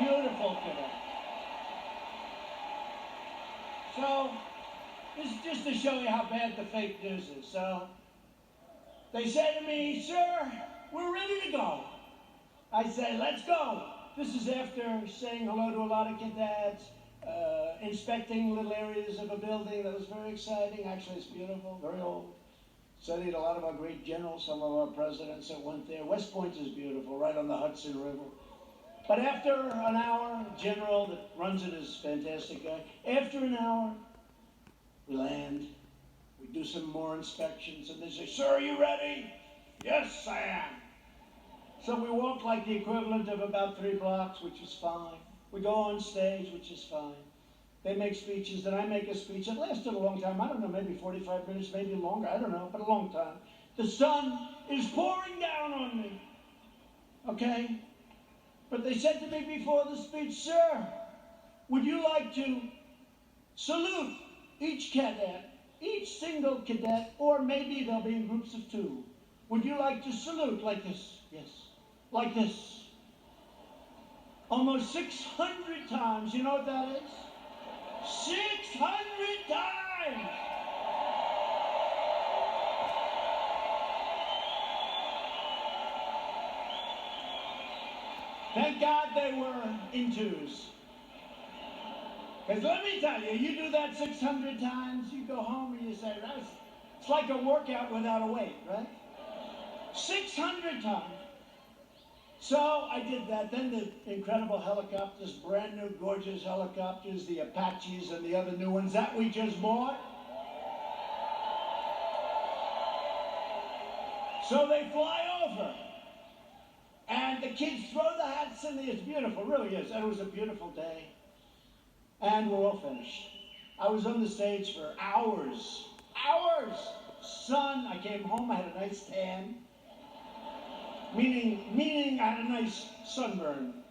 Beautiful cadet. So, this is just to show you how bad the fake news is. So, they say to me, sir, we're ready to go. I say, let's go. This is after saying hello to a lot of cadets, inspecting little areas of a building that was very exciting. Actually, it's beautiful, very old. Studied a lot of our great generals, some of our presidents that went there. West Point is beautiful, right on the Hudson River. But after an hour, general that runs it is a fantastic guy. After an hour, we land. We do some more inspections, and they say, sir, are you ready? Yes, I am. So we walk like the equivalent of about 3 blocks, which is fine. We go on stage, which is fine. They make speeches, then I make a speech. It lasted a long time. I don't know, maybe 45 minutes, maybe longer. I don't know, but a long time. The sun is pouring down on me. Okay? But they said to me before the speech, sir, would you like to salute each cadet, each single cadet, or maybe they'll be in groups of 2. Would you like to salute like this? Yes. Like this. Almost 600 times. You know what that is? 600 times! Thank God they were in 2s. Because let me tell you, you do that 600 times, you go home and you say, it's like a workout without a weight, right? 600 times. So I did that. Then the incredible helicopters, brand new gorgeous helicopters, the Apaches and the other new ones that we just bought. So they fly over. And the kids throw the hats in the air. It's beautiful, really is. And it was a beautiful day. And we're all finished. I was on the stage for hours. Hours! Sun, I came home, I had a nice tan. Meaning I had a nice sunburn.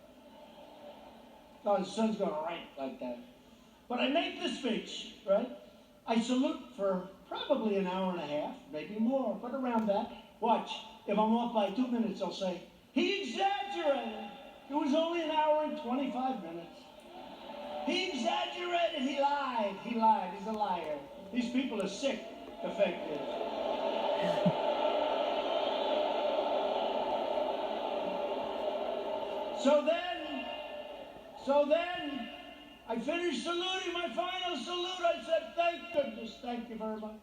No, the sun's going right like that. But I make the speech, right? I salute for probably an hour and a half, maybe more, but around that. Watch, if I'm off by 2 minutes, I'll say, he exaggerated. It was only an hour and 25 minutes. He exaggerated, he lied, he's a liar. These people are sick, the fake news. So then, I finished saluting, my final salute. I said, thank goodness, thank you very much.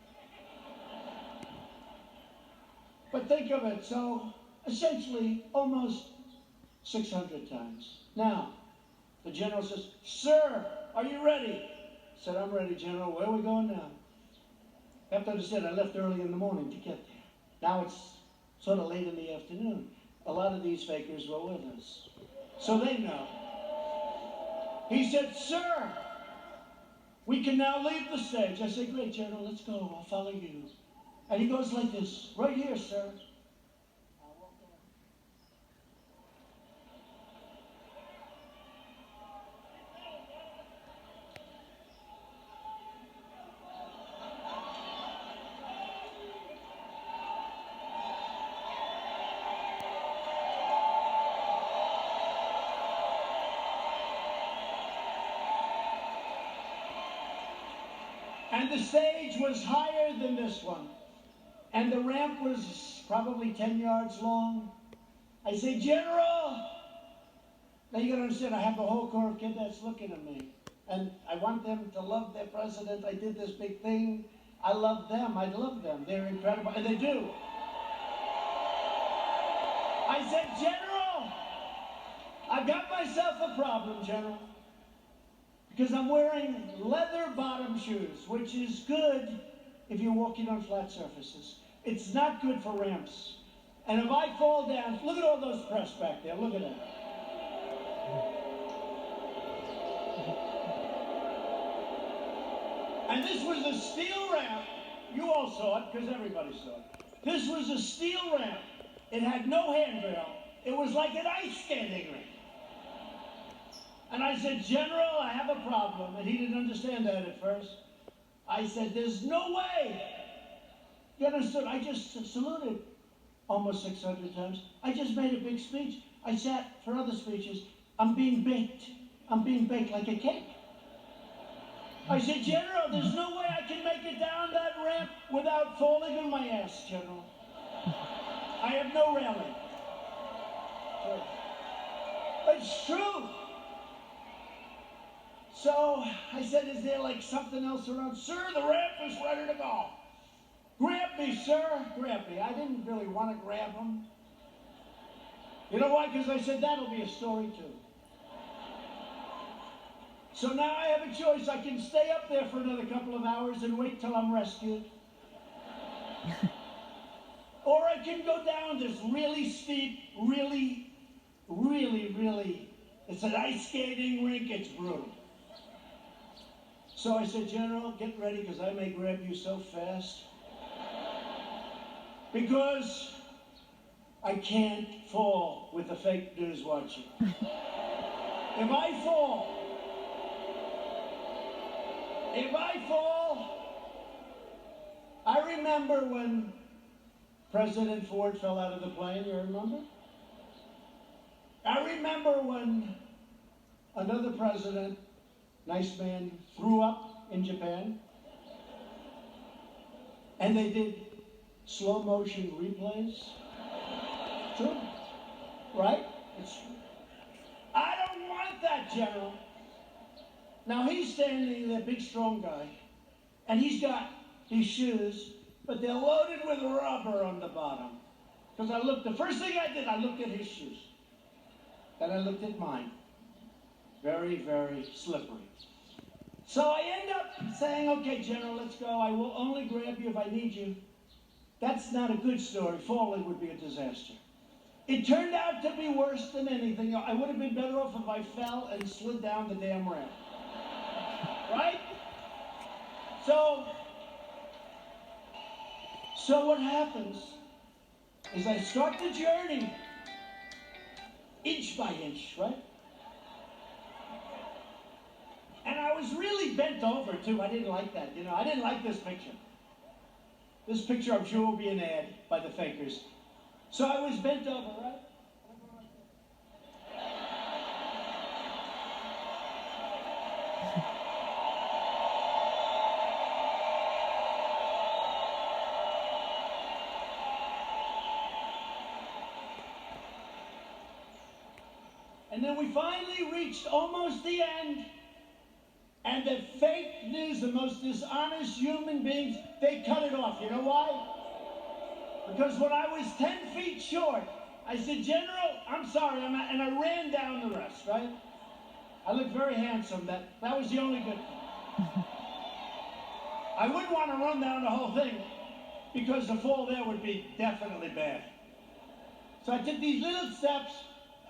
But think of it, so essentially almost 600 times. Now, the general says, sir, are you ready? I said, I'm ready, General. Where are we going now? You have to understand, I left early in the morning to get there. Now it's sort of late in the afternoon. A lot of these fakers were with us. So they know. He said, sir, we can now leave the stage. I said, great, General, let's go. I'll follow you. And he goes like this, right here, sir. And the stage was higher than this one. And the ramp was probably 10 yards long. I say, General! Now you gotta understand, I have the whole Corps of Cadets looking at me. And I want them to love their president. I did this big thing. I love them. I love them. They're incredible. And they do. I said, General! I've got myself a problem, General. Because I'm wearing leather bottom shoes, which is good if you're walking on flat surfaces. It's not good for ramps. And if I fall down, look at all those press back there, look at that. And this was a steel ramp. You all saw it, because everybody saw it. This was a steel ramp. It had no handrail. It was like an ice skating rink. And I said, General, I have a problem. And he didn't understand that at first. I said, there's no way. You understood? I just saluted almost 600 times. I just made a big speech. I sat for other speeches. I'm being baked. I'm being baked like a cake. I said, General, there's no way I can make it down that ramp without falling on my ass, General. I have no railing. It's true. So I said, is there like something else around? Sir, the ramp is ready to go. Grab me, sir. Grab me. I didn't really want to grab him. You know why? Because I said, that'll be a story too. So now I have a choice. I can stay up there for another couple of hours and wait till I'm rescued. Or I can go down this really steep, really, it's an ice skating rink. It's brutal. So I said, General, get ready because I may grab you so fast. Because I can't fall with the fake news watching. If I fall, I remember when President Ford fell out of the plane, you remember? I remember when another president, nice man, threw up in Japan, and they did slow motion replays. True, right? It's true. I don't want that, General. Now he's standing there, big strong guy, and he's got these shoes, but they're loaded with rubber on the bottom. Because the first thing I did, I looked at his shoes. Then I looked at mine. Very, very slippery. So I end up saying, okay, General, let's go. I will only grab you if I need you. That's not a good story. Falling would be a disaster. It turned out to be worse than anything. I would have been better off if I fell and slid down the damn ramp. Right? So what happens is I start the journey inch by inch, right? And I was really bent over, too. I didn't like that, I didn't like this picture. This picture, I'm sure, will be an ad by the fakers. So I was bent over, right? And then we finally reached almost the end. And the fake news, the most dishonest human beings, they cut it off. You know why? Because when I was 10 feet short, I said, General, I'm sorry, and I ran down the rest, right? I looked very handsome. That was the only good thing. I wouldn't want to run down the whole thing because the fall there would be definitely bad. So I took these little steps.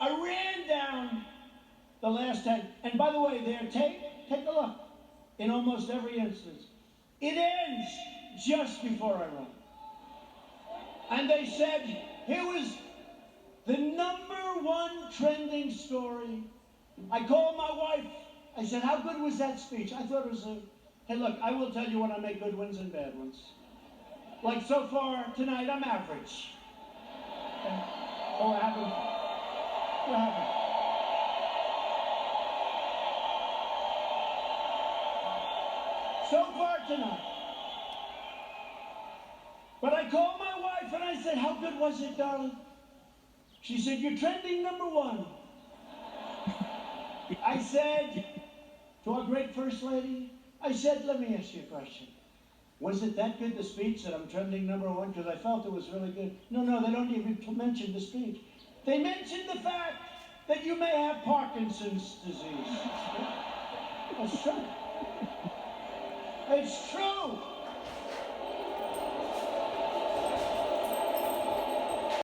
I ran down the last 10. And by the way, take a look. In almost every instance, it ends just before I run. And they said, here was the #1 trending story. I called my wife. I said, how good was that speech? I thought it was hey, look, I will tell you when I make good ones and bad ones. Like so far tonight, I'm average. Oh, what happened? What happened? So far tonight. But I called my wife and I said, how good was it, darling? She said, you're trending #1. I said, to our great First Lady, I said, let me ask you a question. Was it that good, the speech, that I'm trending #1? Because I felt it was really good. No, they don't even mention the speech. They mentioned the fact that you may have Parkinson's disease. That's true. It's true.